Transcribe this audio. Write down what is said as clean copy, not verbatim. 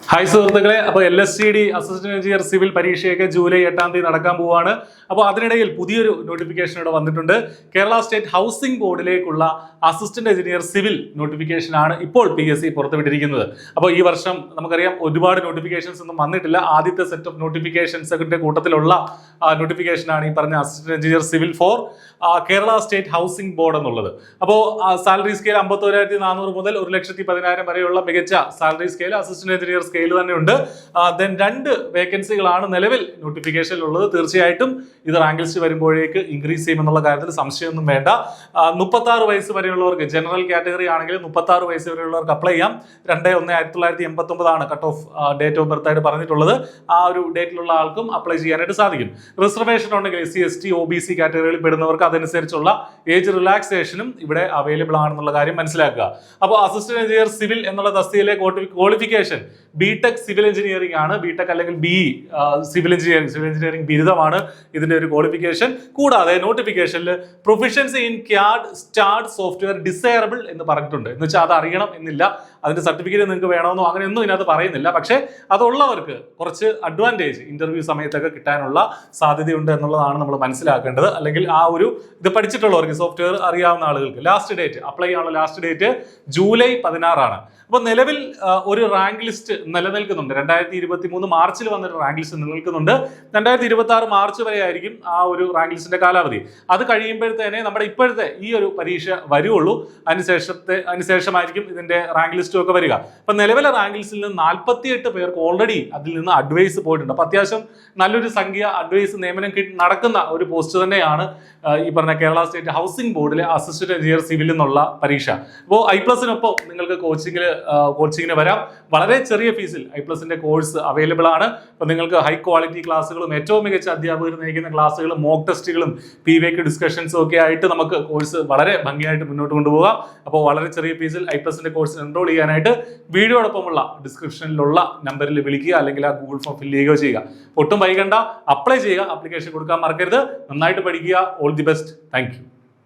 Hi സുഹൃത്തുക്കളെ, അപ്പോൾ LSTD assistant engineer civil പരീക്ഷയൊക്കെ ജൂലൈ 8-ാം തീയതി നടക്കാൻ പോവുകയാണ്. അപ്പോൾ അതിനിടയിൽ പുതിയൊരു നോട്ടിഫിക്കേഷൻ ഇവിടെ വന്നിട്ടുണ്ട്. കേരള സ്റ്റേറ്റ് ഹൗസിംഗ് ബോർഡിലേക്കുള്ള അസിസ്റ്റന്റ് എഞ്ചിനീയർ സിവിൽ നോട്ടിഫിക്കേഷൻ ആണ് ഇപ്പോൾ PSC പുറത്തുവിട്ടിരിക്കുന്നത്. അപ്പോൾ ഈ വർഷം നമുക്കറിയാം ഒരുപാട് നോട്ടിഫിക്കേഷൻസ് ഒന്നും വന്നിട്ടില്ല. ആദ്യത്തെ സെറ്റ് ഓഫ് നോട്ടിഫിക്കേഷൻസിന്റെ കൂട്ടത്തിലുള്ള നോട്ടിഫിക്കേഷൻ ആണ് ഈ പറഞ്ഞ assistant engineer civil for Kerala state housing board എന്നുള്ളത്. അപ്പോൾ സാലറി സ്കെയിൽ 51,400 മുതൽ 1,10,000 വരെയുള്ള മികച്ച salary scale assistant engineer scale തന്നെയുണ്ട്. ദെൻ 2 വേക്കൻസികളാണ് നിലവിൽ നോട്ടിഫിക്കേഷനിലുള്ളത്. തീർച്ചയായിട്ടും ഇത് റാങ്ക് ലിസ്റ്റ് വരുമ്പോഴേക്ക് ഇൻക്രീസ് ചെയ്യുമെന്നുള്ള കാര്യത്തിൽ സംശയമൊന്നും വേണ്ട. 36 വയസ്സ് വരെയുള്ളവർക്ക്, ജനറൽ കാറ്റഗറി ആണെങ്കിൽ 36 വയസ്സ് വരെയുള്ളവർക്ക് അപ്ലൈ ചെയ്യാം. 2/1/1989 ആണ് cut off date of birth ആയിട്ട് പറഞ്ഞിട്ടുള്ളത്. ആ ഒരു ഡേറ്റിലുള്ള ആൾക്കും അപ്ലൈ ചെയ്യാനായിട്ട് സാധിക്കും. റിസർവേഷൻ ഉണ്ടെങ്കിൽ SC ST OBC കാറ്റഗറിയിൽ പെടുന്നവർക്ക് അതനുസരിച്ചുള്ള ഏജ് റിലാക്സേഷനും ഇവിടെ അവൈലബിൾ ആണെന്നുള്ള കാര്യം മനസ്സിലാക്കുക. അപ്പോൾ അസിസ്റ്റന്റ് എഞ്ചിനീയർ സിവിൽ എന്നുള്ള തസ്തികയിലെ ക്വാളിഫിക്കേഷൻ ബിടെക് സിവിൽ എഞ്ചിനീയറിംഗ് ആണ്. ബിടെക് അല്ലെങ്കിൽ BE സിവിൽ എഞ്ചിനീയറിംഗ് ബിരുദമാണ് ഇതിന്റെ ഒരു ക്വാളിഫിക്കേഷൻ. കൂടാതെ നോട്ടിഫിക്കേഷനിൽ proficiency in CAD start software desirable എന്ന് പറഞ്ഞിട്ടുണ്ട്. എന്ന് വെച്ചാൽ അത് അറിയണം എന്നില്ല, അതിന്റെ സർട്ടിഫിക്കറ്റ് നിങ്ങൾക്ക് വേണമെന്നോ അങ്ങനെയൊന്നും ഇതിനകത്ത് പറയുന്നില്ല. പക്ഷേ അതുള്ളവർക്ക് കുറച്ച് അഡ്വാൻറ്റേജ് ഇന്റർവ്യൂ സമയത്തൊക്കെ കിട്ടാനുള്ള സാധ്യതയുണ്ട് എന്നുള്ളതാണ് നമ്മൾ മനസ്സിലാക്കേണ്ടത്. അല്ലെങ്കിൽ ഇത് പഠിച്ചിട്ടുള്ളവർക്ക്, സോഫ്റ്റ്വെയർ അറിയാവുന്ന ആളുകൾക്ക് ലാസ്റ്റ് ഡേറ്റ് അപ്ലൈ ചെയ്യാനുള്ള ലാസ്റ്റ് ഡേറ്റ് ജൂലൈ 16 ആണ്. അപ്പൊ നിലവിൽ ഒരു റാങ്ക് ലിസ്റ്റ് നിലനിൽക്കുന്നുണ്ട്. 2023 മാർച്ചിൽ വന്നൊരു റാങ്ക് ലിസ്റ്റ് നിലനിൽക്കുന്നുണ്ട്. 2026 മാർച്ച് വരെ ആയിരിക്കും ആ ഒരു റാങ്ക് ലിസ്റ്റിന്റെ കാലാവധി. അത് കഴിയുമ്പോഴത്തേനെ നമ്മുടെ ഇപ്പോഴത്തെ ഈ ഒരു പരീക്ഷ വരുള്ളൂ. അതിനുശേഷമായിരിക്കും ഇതിന്റെ റാങ്ക് ലിസ്റ്റും ഒക്കെ വരിക. അപ്പൊ നിലവിലെ റാങ്ക് ലിസ്റ്റിൽ നിന്ന് 48 പേർക്ക് ഓൾറെഡി അതിൽ നിന്ന് അഡ്വൈസ് പോയിട്ടുണ്ട്. അപ്പൊ അത്യാവശ്യം നല്ലൊരു സംഖ്യ അഡ്വൈസ് നിയമനം നടക്കുന്ന ഒരു പോസ്റ്റ് തന്നെയാണ് ഈ പറഞ്ഞ കേരള സ്റ്റേറ്റ് ഹൗസിംഗ് ബോർഡിലെ അസിസ്റ്റന്റ് എഞ്ചിനീയർ സിവിൽ എന്നുള്ള പരീക്ഷ. അപ്പോൾ I+നൊപ്പം നിങ്ങൾക്ക് കോച്ചിങ്ങിന് വരാം. വളരെ ചെറിയ ഫീസിൽ I+ന്റെ കോഴ്സ് അവൈലബിൾ ആണ്. അപ്പോൾ നിങ്ങൾക്ക് ഹൈ ക്വാളിറ്റി ക്ലാസ്സുകളും ഏറ്റവും മികച്ച അധ്യാപകർ നയിക്കുന്ന ക്ലാസ്സുകളും മോക്ക് ടെസ്റ്റുകളും PVQ ഡിസ്കഷൻസും ഒക്കെ ആയിട്ട് നമുക്ക് കോഴ്സ് വളരെ ഭംഗിയായിട്ട് മുന്നോട്ട് കൊണ്ടുപോകാം. അപ്പോൾ വളരെ ചെറിയ ഫീസിൽ I+ന്റെ കോഴ്സ് എൻറോൾ ചെയ്യാനായിട്ട് വീഡിയോടൊപ്പമുള്ള ഡിസ്ക്രിപ്ഷനിലുള്ള നമ്പറിൽ വിളിക്കുക, അല്ലെങ്കിൽ ആ ഗൂഗിൾ ഫോം ഫില്ല് ചെയ്യുക. ഒട്ടും വൈകണ്ട, അപ്ലൈ ചെയ്യുക, ആപ്ലിക്കേഷൻ കൊടുക്കാൻ മറക്കരുത്. നന്നായിട്ട് പഠിക്കുക. All the best. Thank you.